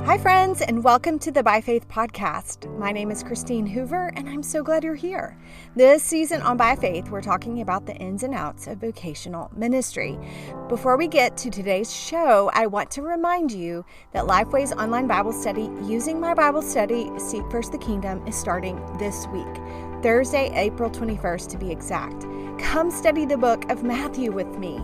Hi, friends, and welcome to the By Faith podcast. My name is Christine Hoover, and I'm so glad you're here. This season on By Faith, we're talking about the ins and outs of vocational ministry. Before we get to today's show, I want to remind you that Lifeway's online Bible study using my Bible study, Seek First the Kingdom, is starting this week, Thursday, April 21st to be exact. Come study the book of Matthew with me.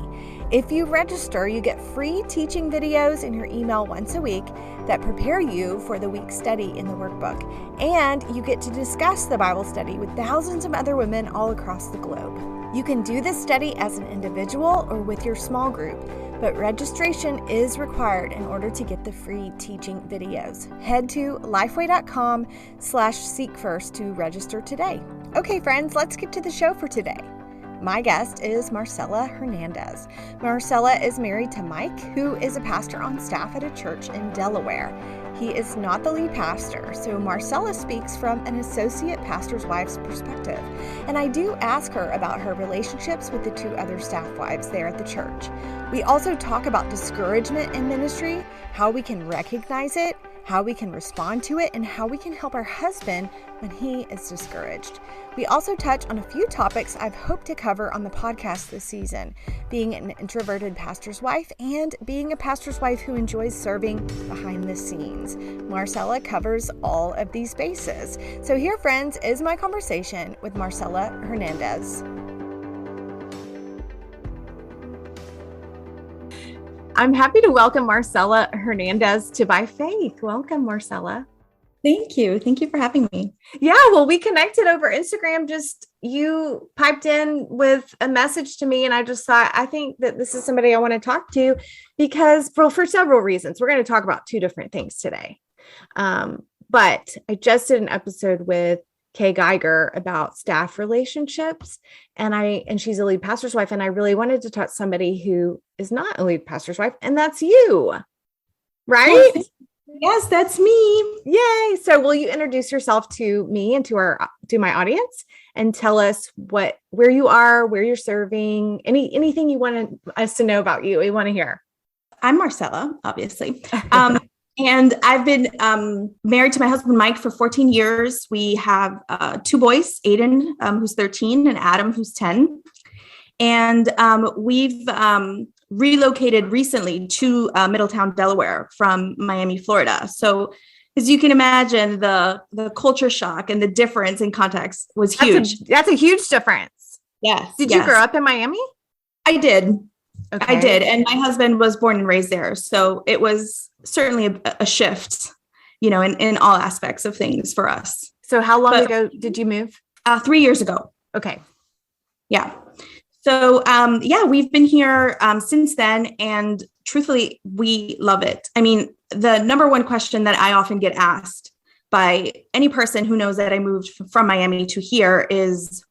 If you register, you get free teaching videos in your email once a week that prepare you for the week's study in the workbook. And you get to discuss the Bible study with thousands of other women all across the globe. You can do this study as an individual or with your small group, but registration is required in order to get the free teaching videos. Head to lifeway.com/seekfirst to register today. Okay, friends, let's get to the show for today. My guest is Marcella Hernandez. Marcella is married to Mike, who is a pastor on staff at a church in Delaware. He is not the lead pastor, so Marcella speaks from an associate pastor's wife's perspective. And I do ask her about her relationships with the two other staff wives there at the church. We also talk about discouragement in ministry, how we can recognize it, how we can respond to it, and how we can help our husband when he is discouraged. We also touch on a few topics I've hoped to cover on the podcast this season, being an introverted pastor's wife and being a pastor's wife who enjoys serving behind the scenes. Marcella covers all of these bases. So here, friends, is my conversation with Marcella Hernandez. I'm happy to welcome Marcella Hernandez to By Faith. Welcome, Marcella. Thank you. Thank you for having me. Yeah, well, we connected over Instagram. Just you piped in with a message to me, and I just thought, I think that this is somebody I want to talk to because for several reasons. We're going to talk about two different things today. But I just did an episode with Kay Geiger about staff relationships, and she's a lead pastor's wife, and I really wanted to talk to somebody who is not a lead pastor's wife, and that's you, right? Yes, that's me. Yay! So, will you introduce yourself to me and to my audience, and tell us where you are, where you're serving, anything you want us to know about you? We want to hear. I'm Marcella, obviously. And I've been married to my husband, Mike, for 14 years. We have two boys, Aiden, who's 13, and Adam, who's 10. And we've relocated recently to Middletown, Delaware from Miami, Florida. So as you can imagine, the culture shock and the difference in context was huge. That's a huge difference. Yes. Did you grow up in Miami? I did. Okay. I did. And my husband was born and raised there. So it was certainly a shift, in all aspects of things for us. So how long ago did you move? 3 years ago. Okay. Yeah. So, we've been here since then. And truthfully, we love it. I mean, the number one question that I often get asked by any person who knows that I moved from Miami to here is,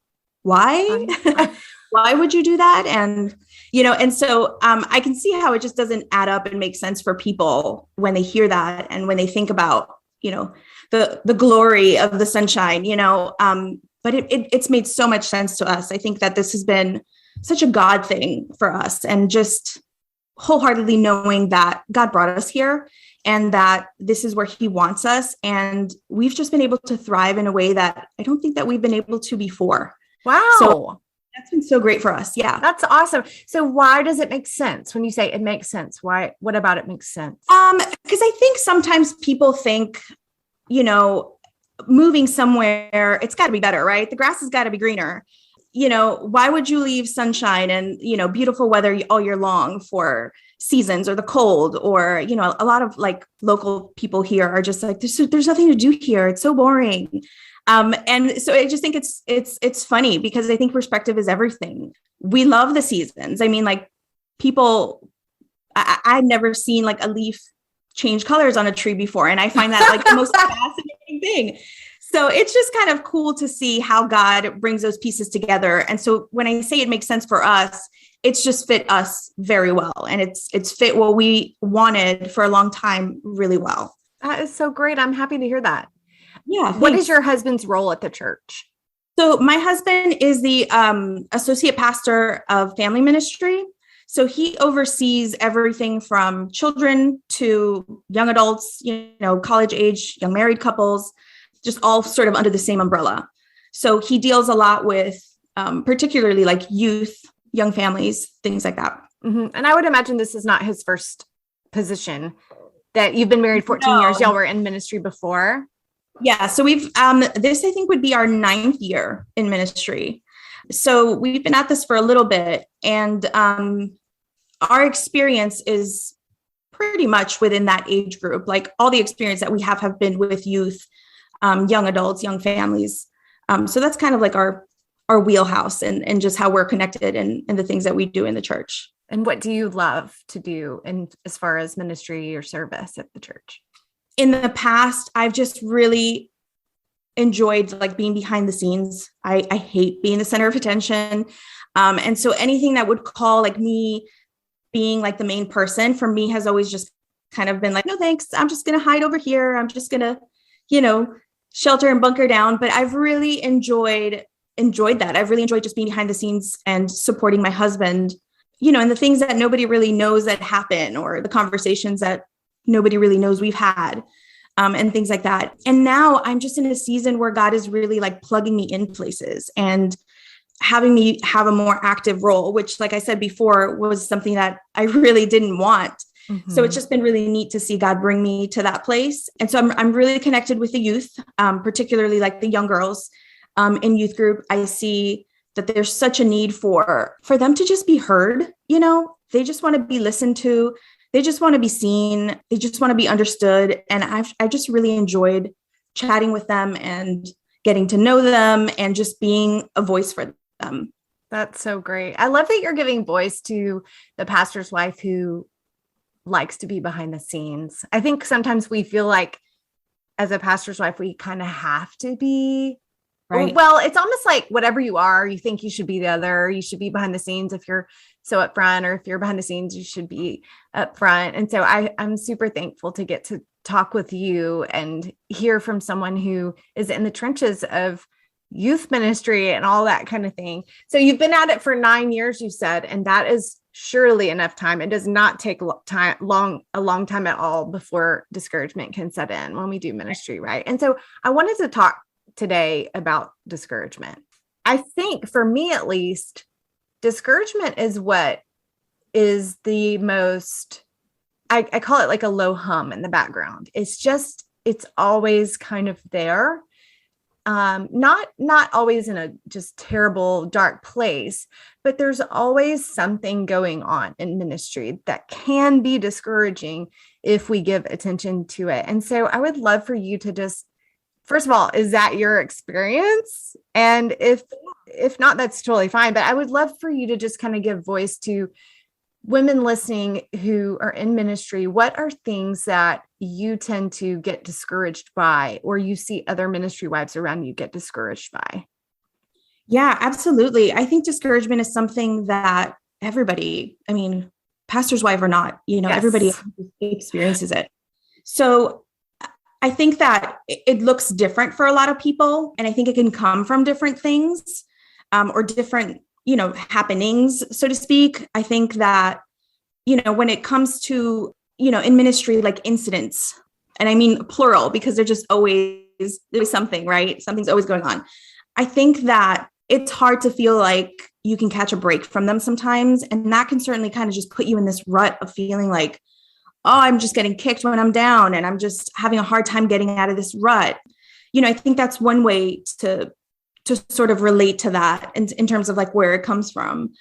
why? Why would you do that? And so I can see how it just doesn't add up and make sense for people when they hear that and when they think about, the glory of the sunshine, but it's made so much sense to us. I think that this has been such a God thing for us, and just wholeheartedly knowing that God brought us here and that this is where he wants us. And we've just been able to thrive in a way that I don't think that we've been able to before. Wow. So that's been so great for us. Yeah. That's awesome. So why does it make sense when you say it makes sense? Why? What about it makes sense? Because I think sometimes people think, moving somewhere, it's got to be better, right? The grass has got to be greener. Why would you leave sunshine and, beautiful weather all year long for seasons or the cold? Or, a lot of local people here are just like, there's nothing to do here. It's so boring. And so I just think it's funny because I think perspective is everything. We love the seasons. I mean, people, I've never seen a leaf change colors on a tree before. And I find that the most fascinating thing. So it's just kind of cool to see how God brings those pieces together. And so when I say it makes sense for us, it's just fit us very well. And it's fit what we wanted for a long time really well. That is so great. I'm happy to hear that. Yeah. What is your husband's role at the church? So my husband is the associate pastor of family ministry. So he oversees everything from children to young adults, college age, young married couples, just all sort of under the same umbrella. So he deals a lot with particularly like youth, young families, things like that. Mm-hmm. And I would imagine this is not his first position, that you've been married 14 years. Y'all were in ministry before. Yeah. So we've, this I think would be our 9th year in ministry. So we've been at this for a little bit, and our experience is pretty much within that age group. Like all the experience that we have been with youth, young adults, young families. So that's kind of like our wheelhouse and just how we're connected and the things that we do in the church. And what do you love to do as far as ministry or service at the church? In the past, I've just really enjoyed like being behind the scenes. I hate being the center of attention. And so anything that would call like me being like the main person for me has always just kind of been like, no, thanks. I'm just going to hide over here. I'm just going to, shelter and bunker down. But I've really enjoyed that. I've really enjoyed just being behind the scenes and supporting my husband, and the things that nobody really knows that happen, or the conversations that nobody really knows we've had, and things like that. And now I'm just in a season where God is really like plugging me in places and having me have a more active role, which, like I said before, was something that I really didn't want. Mm-hmm. So it's just been really neat to see God bring me to that place. And so I'm really connected with the youth, particularly like the young girls in youth group. I see that there's such a need for them to just be heard. They just want to be listened to. They just want to be seen. They just want to be understood. And I just really enjoyed chatting with them and getting to know them and just being a voice for them. That's so great. I love that you're giving voice to the pastor's wife who likes to be behind the scenes. I think sometimes we feel like as a pastor's wife, we kind of have to be. Right. Well, it's almost like whatever you are, you think you should be the other. You should be behind the scenes if you're so up front, or if you're behind the scenes, you should be up front. And so I'm super thankful to get to talk with you and hear from someone who is in the trenches of youth ministry and all that kind of thing. So you've been at it for 9 years, you said, and that is surely enough time. It does not take a long time at all before discouragement can set in when we do ministry, right? And so I wanted to talk today about discouragement. I think for me, at least, discouragement is what is the most, I call it like a low hum in the background. It's always kind of there. Not always in a just terrible, dark place, but there's always something going on in ministry that can be discouraging if we give attention to it. And so I would love for you to just, first of all, is that your experience? And if not, that's totally fine. But I would love for you to just kind of give voice to women listening who are in ministry. What are things that you tend to get discouraged by, or you see other ministry wives around you get discouraged by? Yeah, absolutely. I think discouragement is something that everybody, pastor's wife or not, yes, everybody experiences it. So I think that it looks different for a lot of people. And I think it can come from different things, or different, happenings, so to speak. I think that, when it comes to, in ministry, like incidents, and I mean plural, because there's something, right? Something's always going on. I think that it's hard to feel like you can catch a break from them sometimes. And that can certainly kind of just put you in this rut of feeling like, oh, I'm just getting kicked when I'm down and I'm just having a hard time getting out of this rut. I think that's one way to sort of relate to that in terms of like where it comes from.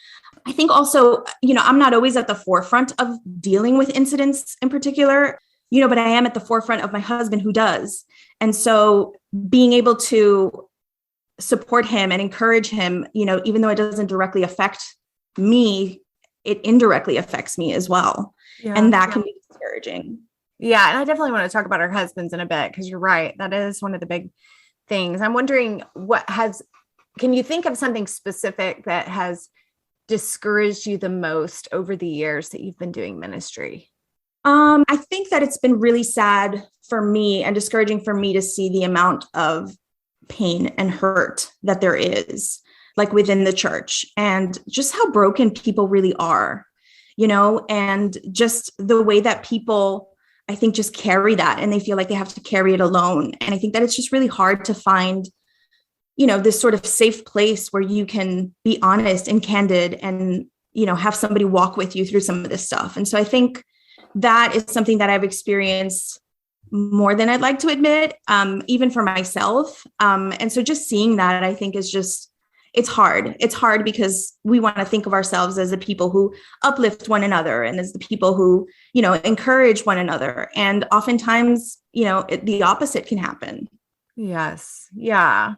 I think also, I'm not always at the forefront of dealing with incidents in particular, but I am at the forefront of my husband who does. And so being able to support him and encourage him, even though it doesn't directly affect me, it indirectly affects me as well. Yeah, and that can be discouraging. Yeah. And I definitely want to talk about our husbands in a bit, because you're right. That is one of the big things. I'm wondering can you think of something specific that has discouraged you the most over the years that you've been doing ministry? I think that it's been really sad for me and discouraging for me to see the amount of pain and hurt that there is, like within the church, and just how broken people really are. and just the way that people, I think, just carry that and they feel like they have to carry it alone. And I think that it's just really hard to find, this sort of safe place where you can be honest and candid and, have somebody walk with you through some of this stuff. And so I think that is something that I've experienced more than I'd like to admit, even for myself. And so just seeing that, I think, is just, it's hard. It's hard because we want to think of ourselves as the people who uplift one another and as the people who, encourage one another. And oftentimes, the opposite can happen. Yes. Yeah.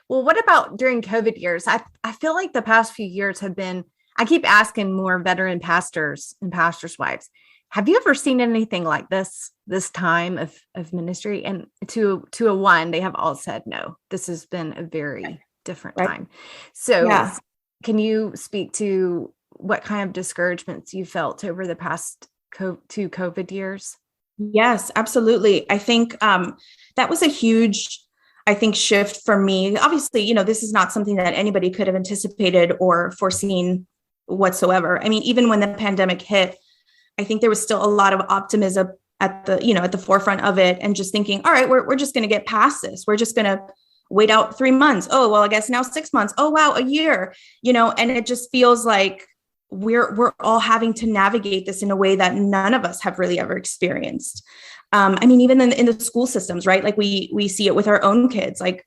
Well, what about during COVID years? I feel like the past few years have been, I keep asking more veteran pastors and pastors' wives, have you ever seen anything like this time of ministry? And to a one, they have all said, no, this has been a very different time. So can you speak to what kind of discouragements you felt over the past 2 COVID years? Yes, absolutely. I think that was a huge, shift for me. Obviously, this is not something that anybody could have anticipated or foreseen whatsoever. I mean, even when the pandemic hit, I think there was still a lot of optimism at the forefront of it, and just thinking, all right, we're just going to get past this. We're just going to wait out 3 months. Oh, well, I guess now 6 months. Oh, wow, a year, and it just feels like we're all having to navigate this in a way that none of us have really ever experienced. I mean, even in the school systems, right? Like we see it with our own kids, like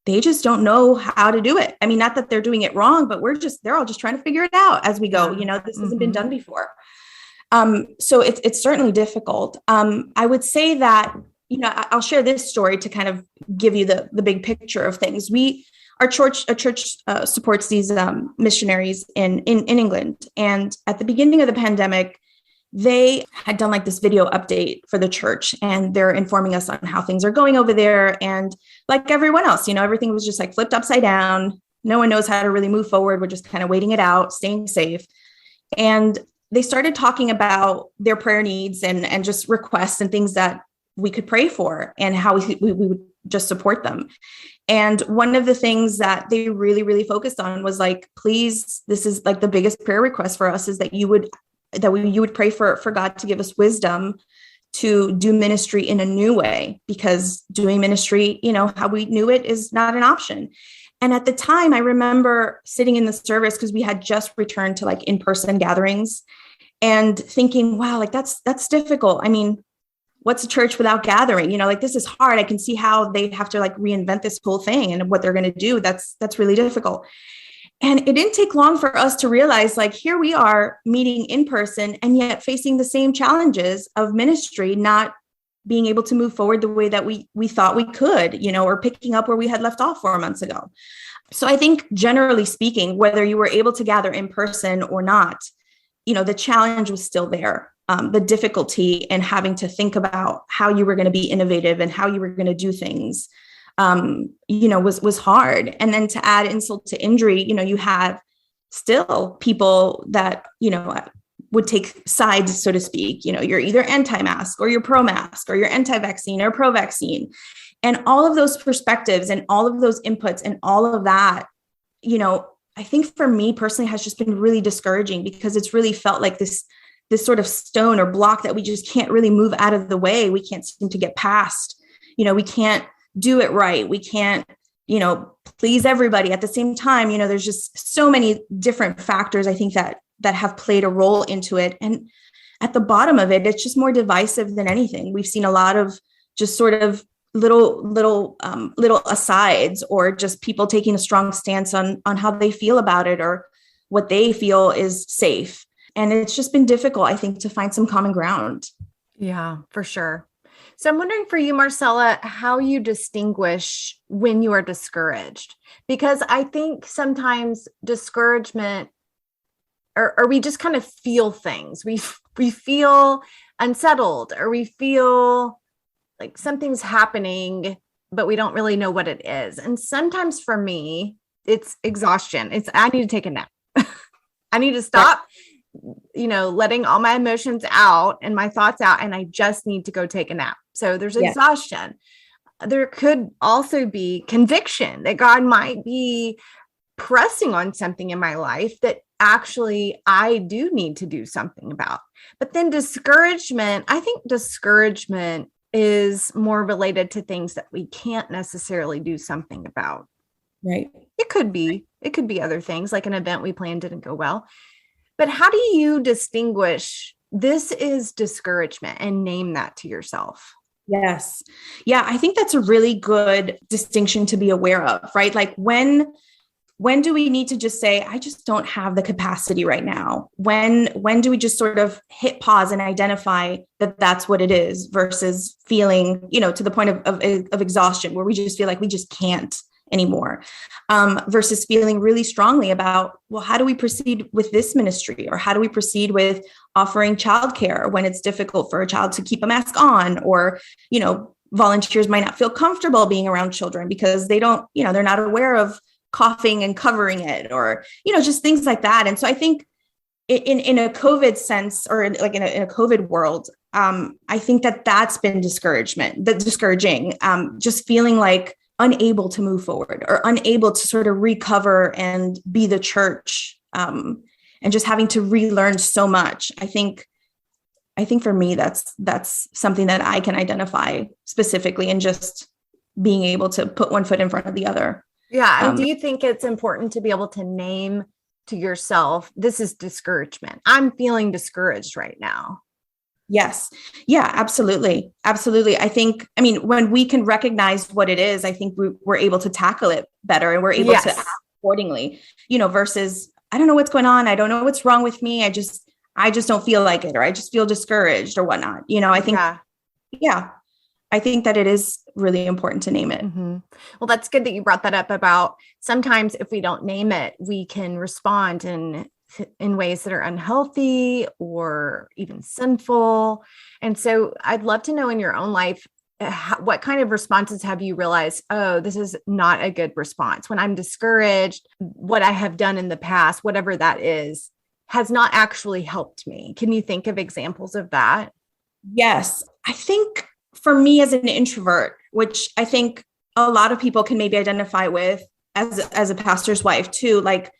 they just don't know how to do it. I mean, not that they're doing it wrong, but they're all just trying to figure it out as we go. This hasn't been done before. So it's certainly difficult. I would say that, I'll share this story to kind of give you the big picture of things. Our church supports these missionaries in England. And at the beginning of the pandemic, they had done like this video update for the church, and they're informing us on how things are going over there. And like everyone else, everything was just like flipped upside down. No one knows how to really move forward. We're just kind of waiting it out, staying safe. And they started talking about their prayer needs and just requests and things that we could pray for and how we would just support them. And one of the things that they really, really focused on was like, please, this is like the biggest prayer request for us, is that you would pray for God to give us wisdom to do ministry in a new way, because doing ministry, how we knew it is not an option. And at the time, I remember sitting in the service, because we had just returned to like in-person gatherings, and thinking, wow, like that's difficult. I mean, what's a church without gathering? Like this is hard. I can see how they have to like reinvent this whole thing and what they're going to do. That's really difficult. And it didn't take long for us to realize, like, here we are meeting in person and yet facing the same challenges of ministry, not being able to move forward the way that we thought we could, or picking up where we had left off 4 months ago. So I think generally speaking, whether you were able to gather in person or not, the challenge was still there. The difficulty in having to think about how you were going to be innovative and how you were going to do things, was hard. And then to add insult to injury, you have still people that, would take sides, so to speak. You're either anti-mask or you're pro-mask, or you're anti-vaccine or pro-vaccine. And all of those perspectives and all of those inputs and all of that, I think for me personally has just been really discouraging, because it's really felt like this sort of stone or block that we just can't really move out of the way. We can't seem to get past, we can't do it right. We can't, please everybody at the same time. There's just so many different factors, I think, that have played a role into it. And at the bottom of it, it's just more divisive than anything. We've seen a lot of just sort of little asides, or just people taking a strong stance on how they feel about it or what they feel is safe. And it's just been difficult, I think, to find some common ground. Yeah, for sure. So I'm wondering for you, Marcella, how you distinguish when you are discouraged, because I think sometimes discouragement, or we just kind of feel things. We feel unsettled, or we feel like something's happening, but we don't really know what it is. And sometimes for me, it's exhaustion. I need to take a nap. I need to stop, letting all my emotions out and my thoughts out. And I just need to go take a nap. So there's exhaustion. There could also be conviction that God might be pressing on something in my life that actually I do need to do something about. But then I think discouragement is more related to things that we can't necessarily do something about. Right. It could be other things, like an event we planned didn't go well. But how do you distinguish this is discouragement and name that to yourself? Yes. Yeah, I think that's a really good distinction to be aware of, right? Like when do we need to just say, I just don't have the capacity right now? When do we just sort of hit pause and identify that that's what it is versus feeling, to the point of exhaustion, where we just feel like we just can't anymore, versus feeling really strongly about, well, how do we proceed with this ministry? Or how do we proceed with offering childcare when it's difficult for a child to keep a mask on? Or, volunteers might not feel comfortable being around children because they don't, they're not aware of coughing and covering it, or, just things like that. And so I think in a COVID sense, or in a COVID world, I think that's been discouraging, just feeling like unable to move forward or unable to sort of recover and be the church, and just having to relearn so much. I think for me, that's something that I can identify specifically, and just being able to put one foot in front of the other. Yeah. And do you think it's important to be able to name to yourself, this is discouragement? I'm feeling discouraged right now. Yes. Yeah, absolutely. Absolutely. When we can recognize what it is, I think we're able to tackle it better, and we're able to act accordingly, versus, I don't know what's going on. I don't know what's wrong with me. I just don't feel like it, or I just feel discouraged or whatnot. I think, I think that it is really important to name it. Mm-hmm. Well, that's good that you brought that up about sometimes if we don't name it, we can respond in ways that are unhealthy or even sinful. And so I'd love to know in your own life, what kind of responses have you realized, oh, this is not a good response? When I'm discouraged, what I have done in the past, whatever that is, has not actually helped me. Can you think of examples of that? Yes. I think for me as an introvert, which I think a lot of people can maybe identify with as a pastor's wife too, like,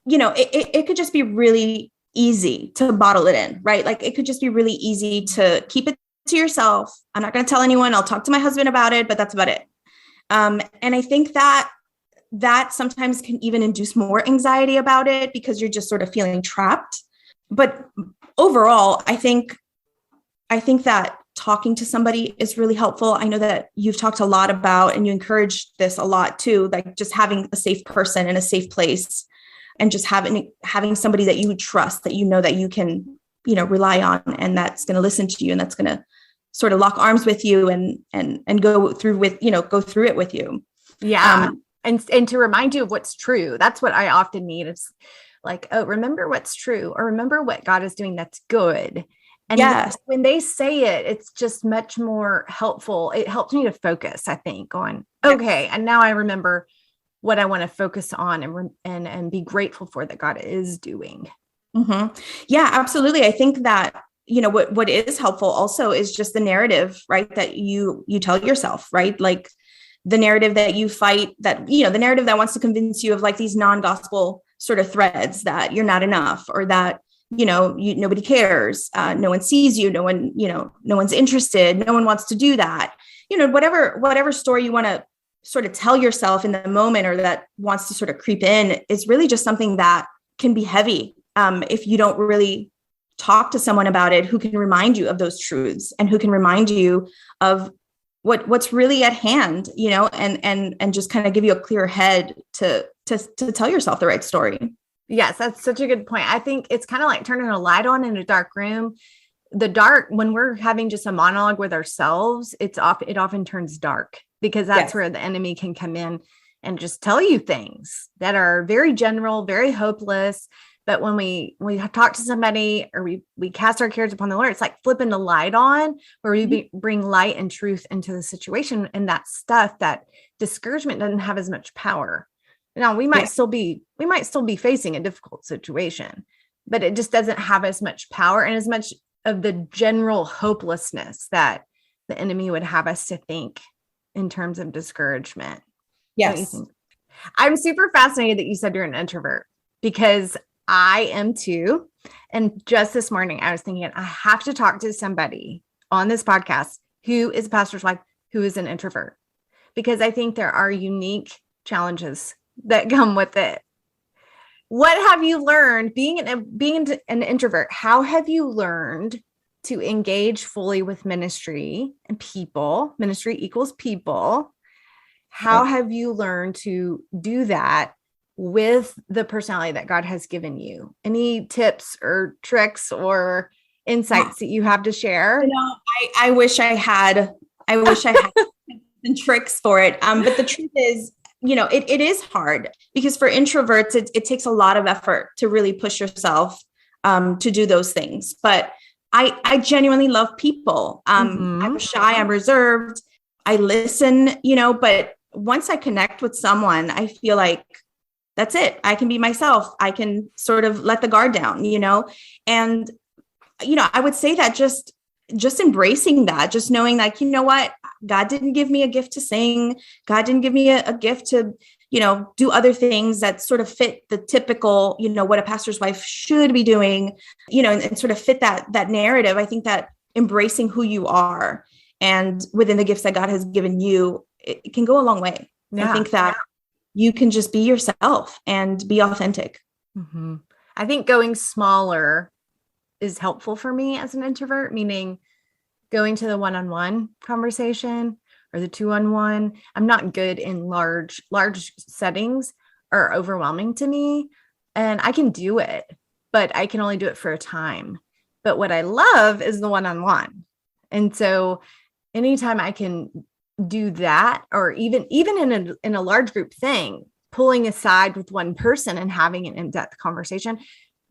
it could just be really easy to bottle it in, right? Like it could just be really easy to keep it to yourself. I'm not going to tell anyone. I'll talk to my husband about it, but that's about it. And I think that sometimes can even induce more anxiety about it, because you're just sort of feeling trapped. But overall, I think that talking to somebody is really helpful. I know that you've talked a lot about, and you encourage this a lot too, like just having a safe person in a safe place, and just having somebody that you trust, that that you can, rely on, and that's going to listen to you, and that's going to sort of lock arms with you and go through it with you. Yeah. And to remind you of what's true. That's what I often need. It's like, oh, remember what's true, or remember what God is doing that's good. And yes, when they say it, it's just much more helpful. It helps me to focus, I think, going, okay, and now I remember what I want to focus on and be grateful for that God is doing. Mm-hmm. Yeah, absolutely. I think that, what is helpful also is just the narrative, right? That you tell yourself, right? Like the narrative that you fight, that, the narrative that wants to convince you of like these non-gospel sort of threads, that you're not enough, or that, nobody cares. No one sees you. No one, no one's interested. No one wants to do that. Whatever story you want to sort of tell yourself in the moment, or that wants to sort of creep in, is really just something that can be heavy. If you don't really talk to someone about it, who can remind you of those truths, and who can remind you of what's really at hand, and just kind of give you a clear head to tell yourself the right story. Yes, that's such a good point. I think it's kind of like turning a light on in a dark room. The dark, when we're having just a monologue with ourselves, it often turns dark, because that's where the enemy can come in and just tell you things that are very general, very hopeless. But when we talk to somebody, or we cast our cares upon the Lord, it's like flipping the light on, where we bring light and truth into the situation. And that stuff, that discouragement doesn't have as much power. Now we might still be facing a difficult situation, but it just doesn't have as much power and as much of the general hopelessness that the enemy would have us to think in terms of discouragement. Yes. I'm super fascinated that you said you're an introvert because I am too. And just this morning, I was thinking, I have to talk to somebody on this podcast who is a pastor's wife, who is an introvert, because I think there are unique challenges that come with it. What have you learned being an introvert? How have you learned to engage fully with ministry and people? Ministry equals people. How have you learned to do that with the personality that God has given you? Any tips or tricks or insights that you have to share? You know, I wish I had some tricks for it. But the truth is, you know, it is hard because for introverts, it takes a lot of effort to really push yourself to do those things. But I genuinely love people. I'm shy, I'm reserved, I listen, you know, but once I connect with someone, I feel like that's it. I can be myself. I can sort of let the guard down, you know, and, you know, I would say that just embracing that, just knowing like, you know what, God didn't give me a gift to sing. God didn't give me a gift to, you know, do other things that sort of fit the typical, you know, what a pastor's wife should be doing, you know, and sort of fit that narrative. I think that embracing who you are and within the gifts that God has given you, it can go a long way. Yeah. I think that you can just be yourself and be authentic. Mm-hmm. I think going smaller is helpful for me as an introvert, meaning going to the one-on-one conversation or the two-on-one. I'm not good in large settings, are overwhelming to me, and I can do it, but I can only do it for a time. But what I love is the one-on-one. And so anytime I can do that, or even in a large group thing, pulling aside with one person and having an in-depth conversation,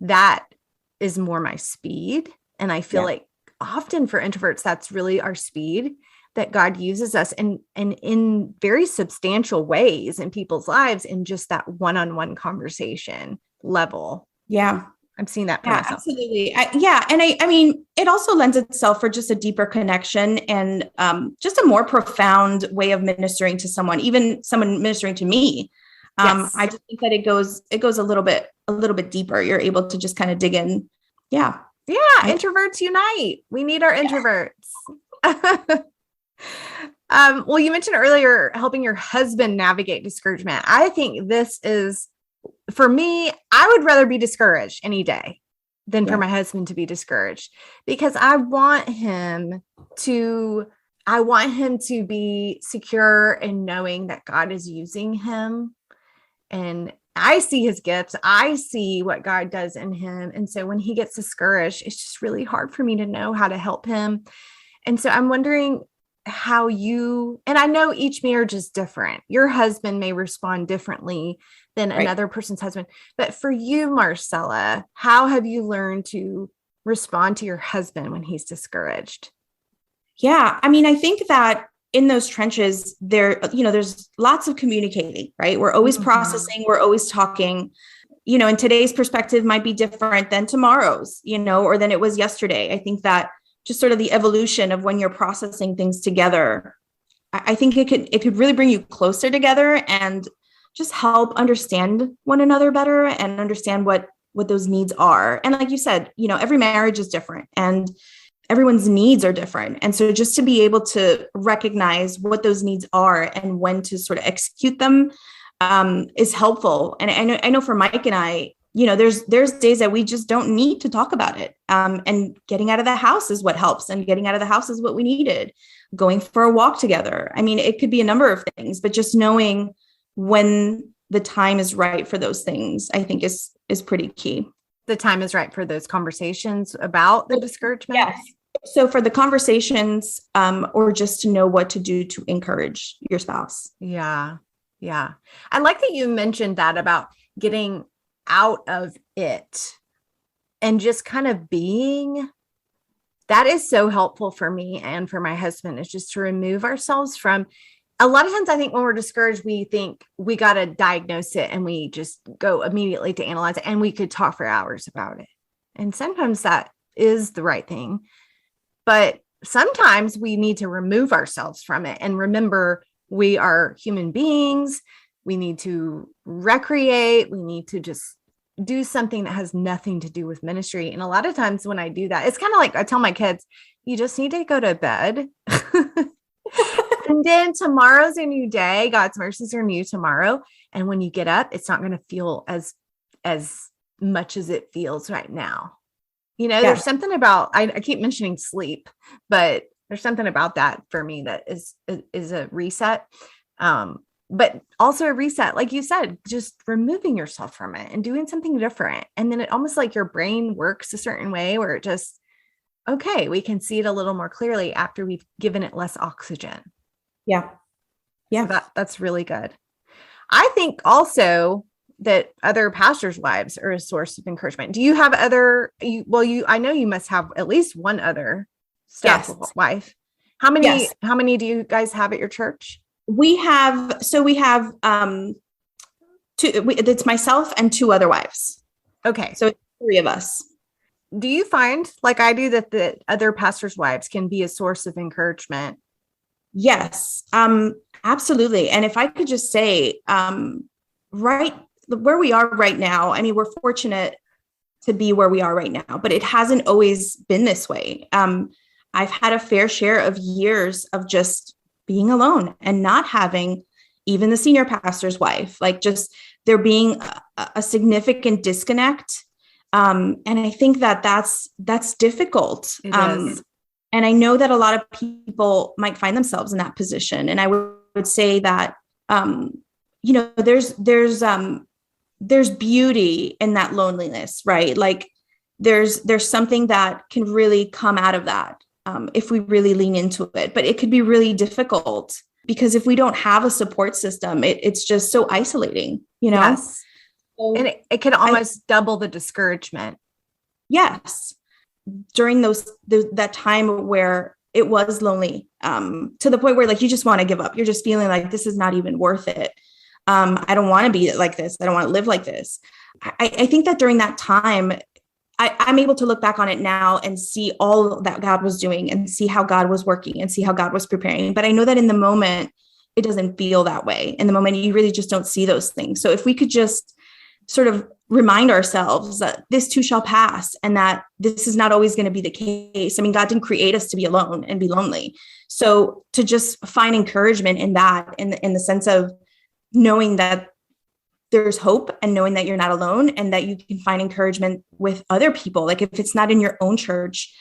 that is more my speed. And I feel like often for introverts, that's really our speed, that God uses us and in very substantial ways in people's lives in just that one-on-one conversation level. Yeah. I'm seeing that for myself. Absolutely. I mean, it also lends itself for just a deeper connection and just a more profound way of ministering to someone, even someone ministering to me. I just think that it goes a little bit deeper. You're able to just kind of dig in. Yeah. Yeah. Introverts unite. We need our introverts. Well, you mentioned earlier helping your husband navigate discouragement. I think this is, for me, I would rather be discouraged any day than for my husband to be discouraged, because I want him to be secure in knowing that God is using him. And I see his gifts. I see what God does in him. And so when he gets discouraged, it's just really hard for me to know how to help him. And so I'm wondering how you, and I know each marriage is different. Your husband may respond differently than another person's husband. But for you, Marcella, how have you learned to respond to your husband when he's discouraged? Yeah. I mean, I think that in those trenches there's lots of communicating, right? We're always processing, we're always talking, you know, and today's perspective might be different than tomorrow's, you know, or than it was yesterday. I think that just sort of the evolution of when you're processing things together, I think it could really bring you closer together and just help understand one another better and understand what those needs are. And like you said, you know, every marriage is different and everyone's needs are different. And so just to be able to recognize what those needs are and when to sort of execute them is helpful. And I know for Mike and I, you know, there's days that we just don't need to talk about it. And getting out of the house is what helps. And getting out of the house is what we needed. Going for a walk together. I mean, it could be a number of things, but just knowing when the time is right for those things, I think is pretty key. The time is right for those conversations about the discouragement. Yes. So for the conversations, or just to know what to do to encourage your spouse. Yeah. Yeah. I like that you mentioned that about getting out of it and just kind of being. That is so helpful for me and for my husband, is just to remove ourselves from. A lot of times I think when we're discouraged, we think we got to diagnose it and we just go immediately to analyze it, and we could talk for hours about it. And sometimes that is the right thing, but sometimes we need to remove ourselves from it and remember we are human beings. We need to recreate. We need to just do something that has nothing to do with ministry. And a lot of times when I do that, it's kind of like I tell my kids, you just need to go to bed. And then tomorrow's a new day. God's mercies are new tomorrow. And when you get up, it's not going to feel as much as it feels right now. You know, there's something about, I keep mentioning sleep, but there's something about that for me that is a reset. But also a reset, like you said, just removing yourself from it and doing something different. And then it almost like your brain works a certain way where it just, okay, we can see it a little more clearly after we've given it less oxygen. Yeah. Yeah. So that's really good. I think also that other pastors' wives are a source of encouragement. Do you have I know you must have at least one other staff wife. How many do you guys have at your church? We have two, it's myself and two other wives. Okay. So it's three of us. Do you find, like I do, that the other pastors' wives can be a source of encouragement? Yes, absolutely. And if I could just say, right where we are right now, I mean, we're fortunate to be where we are right now, but it hasn't always been this way. I've had a fair share of years of just being alone and not having even the senior pastor's wife, like just there being a significant disconnect. And I think that's difficult. It is. And I know that a lot of people might find themselves in that position. And I would say that, there's beauty in that loneliness, right? Like there's something that can really come out of that if we really lean into it. But it could be really difficult because if we don't have a support system, it's just so isolating, you know? Yes. So and it can almost double the discouragement. Yes. During that time where it was lonely, to the point where like, you just want to give up. You're just feeling like this is not even worth it. I don't want to be like this. I don't want to live like this. I think that during that time, I'm able to look back on it now and see all that God was doing and see how God was working and see how God was preparing. But I know that in the moment, it doesn't feel that way. In the moment, you really just don't see those things. So if we could just sort of remind ourselves that this too shall pass and that this is not always going to be the case. I mean, God didn't create us to be alone and be lonely. So to just find encouragement in that, in the sense of knowing that there's hope and knowing that you're not alone and that you can find encouragement with other people. Like if it's not in your own church,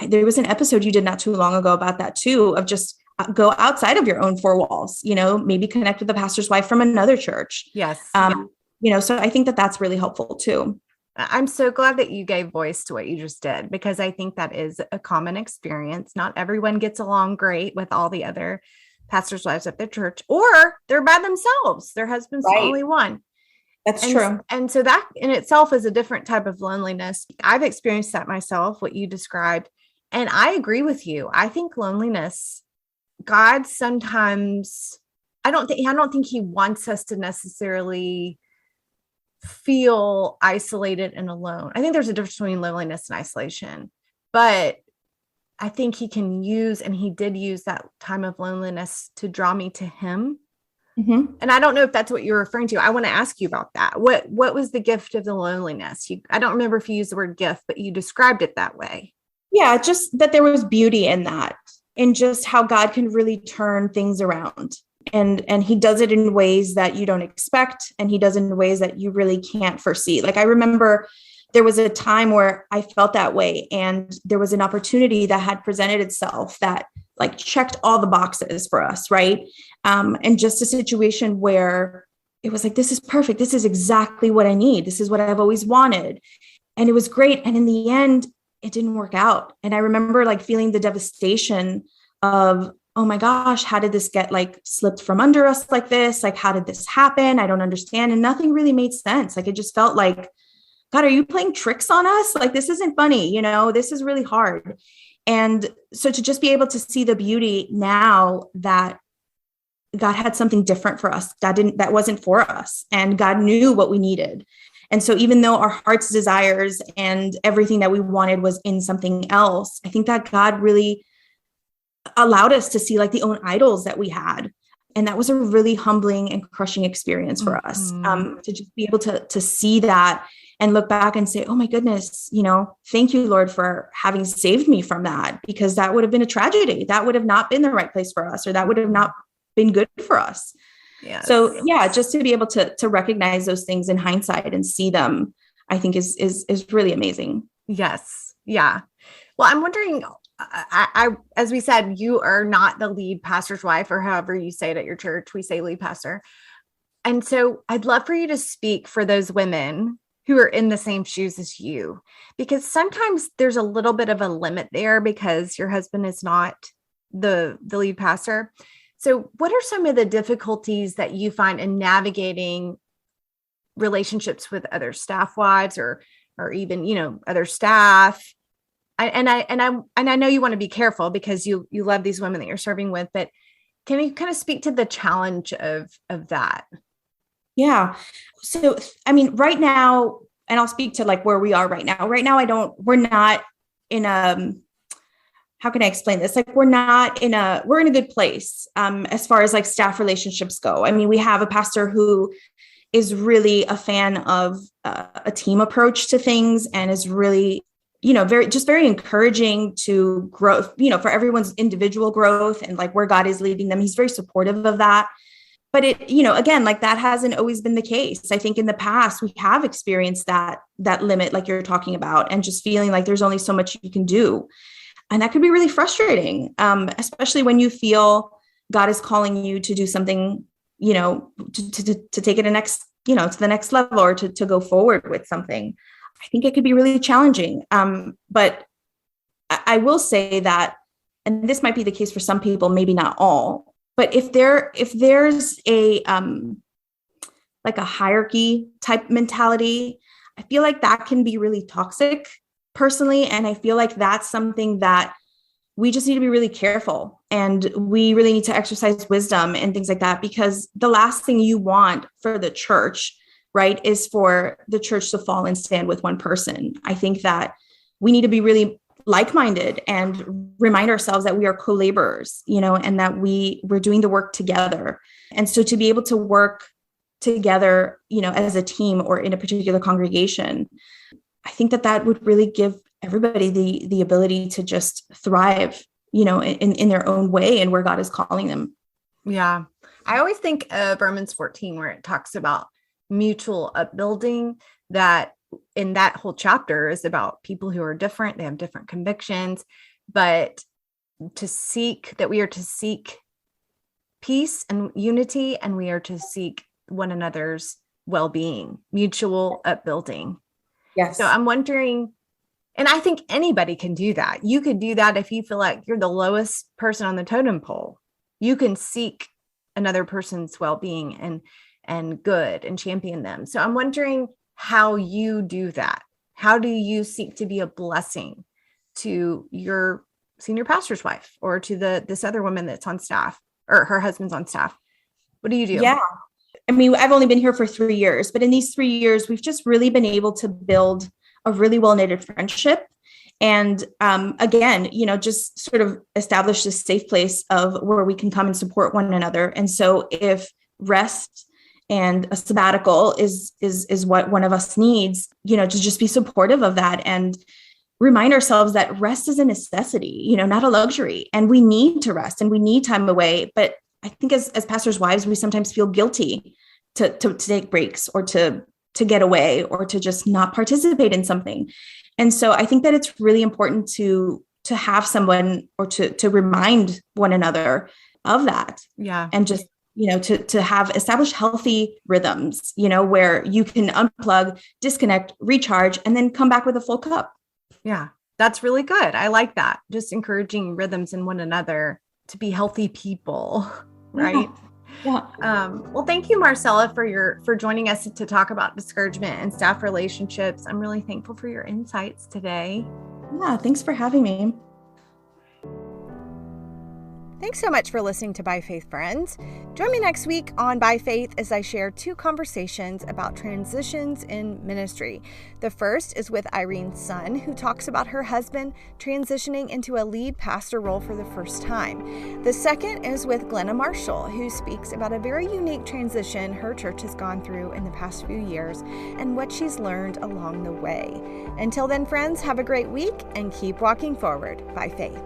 there was an episode you did not too long ago about that too, of just go outside of your own four walls, maybe connect with the pastor's wife from another church. Yes. So I think that that's really helpful too. I'm so glad that you gave voice to what you just did, because I think that is a common experience. Not everyone gets along great with all the other pastors' wives at their church, or they're by themselves. Their husband's the only one. That's true. And so that in itself is a different type of loneliness. I've experienced that myself, what you described. And I agree with you. I think loneliness, God sometimes, I don't think he wants us to necessarily feel isolated and alone. I think there's a difference between loneliness and isolation, but I think he can use, and he did use that time of loneliness to draw me to him. Mm-hmm. And I don't know if that's what you're referring to. I want to ask you about that. What was the gift of the loneliness? I don't remember if you used the word gift, but you described it that way. Yeah, just that there was beauty in that, and just how God can really turn things around. And he does it in ways that you don't expect. And he does it in ways that you really can't foresee. Like I remember there was a time where I felt that way, and there was an opportunity that had presented itself that like checked all the boxes for us. Right. And just a situation where it was like, this is perfect. This is exactly what I need. This is what I've always wanted. And it was great. And in the end, it didn't work out. And I remember like feeling the devastation of, oh my gosh, how did this get like slipped from under us like this? Like, how did this happen? I don't understand. And nothing really made sense. Like, it just felt like, God, are you playing tricks on us? Like, this isn't funny. This is really hard. And so to just be able to see the beauty now that God had something different for us, that wasn't for us, and God knew what we needed. And so even though our heart's desires and everything that we wanted was in something else, I think that God really allowed us to see like the own idols that we had, And that was a really humbling and crushing experience for us, to just be able to see that and look back and say, oh my goodness, thank you, Lord, for having saved me from that, because that would have been a tragedy. That would have not been the right place for us, or that would have not been good for us. Yes. So yeah, just to be able to recognize those things in hindsight and see them, I think is really amazing. Yes. Yeah. Well, I'm wondering, I, as we said, you are not the lead pastor's wife, or however you say it at your church. We say lead pastor. And so I'd love for you to speak for those women who are in the same shoes as you, because sometimes there's a little bit of a limit there because your husband is not the lead pastor. So what are some of the difficulties that you find in navigating relationships with other staff wives or even, other staff? I know you want to be careful because you love these women that you're serving with, but can you kind of speak to the challenge of that? Yeah. So, I mean, right now, and I'll speak to like where we are right now. Right now, we're not in how can I explain this? Like, we're in a good place as far as like staff relationships go. I mean, we have a pastor who is really a fan of a team approach to things and is really, very encouraging to grow, for everyone's individual growth and like where God is leading them. He's very supportive of that. But again, like that hasn't always been the case. I think in the past we have experienced that limit, like you're talking about, and just feeling like there's only so much you can do. And that could be really frustrating, especially when you feel God is calling you to do something, to take it to the next level, or to go forward with something. I think it could be really challenging. But I will say that, and this might be the case for some people, maybe not all, but if there's a like a hierarchy type mentality, I feel like that can be really toxic personally. And I feel like that's something that we just need to be really careful, and we really need to exercise wisdom and things like that, because the last thing you want for the church, right, is for the church to fall and stand with one person. I think that we need to be really like-minded and remind ourselves that we are co-laborers, and that we're doing the work together. And so to be able to work together, as a team or in a particular congregation, I think that would really give everybody the ability to just thrive, in their own way and where God is calling them. Yeah. I always think of Romans 14, where it talks about mutual upbuilding, that in that whole chapter is about people who are different. They have different convictions, but we are to seek peace and unity, and we are to seek one another's well-being, mutual upbuilding. Yes. So I'm wondering, and I think anybody can do that. You could do that if you feel like you're the lowest person on the totem pole. You can seek another person's well-being and good and champion them. So I'm wondering how you do that. How do you seek to be a blessing to your senior pastor's wife, or to this other woman that's on staff, or her husband's on staff? What do you do? Yeah. I mean, I've only been here for 3 years, but in these 3 years, we've just really been able to build a really well-knitted friendship. And again, just sort of establish this safe place of where we can come and support one another. And so if rest and a sabbatical is what one of us needs, to just be supportive of that and remind ourselves that rest is a necessity, not a luxury. And we need to rest and we need time away. But I think as pastors' wives, we sometimes feel guilty to take breaks, or to get away, or to just not participate in something. And so I think that it's really important to have someone, or to remind one another of that. Yeah. And just, to have established healthy rhythms, where you can unplug, disconnect, recharge, and then come back with a full cup. Yeah, that's really good. I like that. Just encouraging rhythms in one another to be healthy people, right? Yeah. Well, thank you, Marcella, for joining us to talk about discouragement and staff relationships. I'm really thankful for your insights today. Yeah, thanks for having me. Thanks so much for listening to By Faith, friends. Join me next week on By Faith as I share 2 conversations about transitions in ministry. The first is with Irene's son, who talks about her husband transitioning into a lead pastor role for the first time. The second is with Glenna Marshall, who speaks about a very unique transition her church has gone through in the past few years and what she's learned along the way. Until then, friends, have a great week and keep walking forward by faith.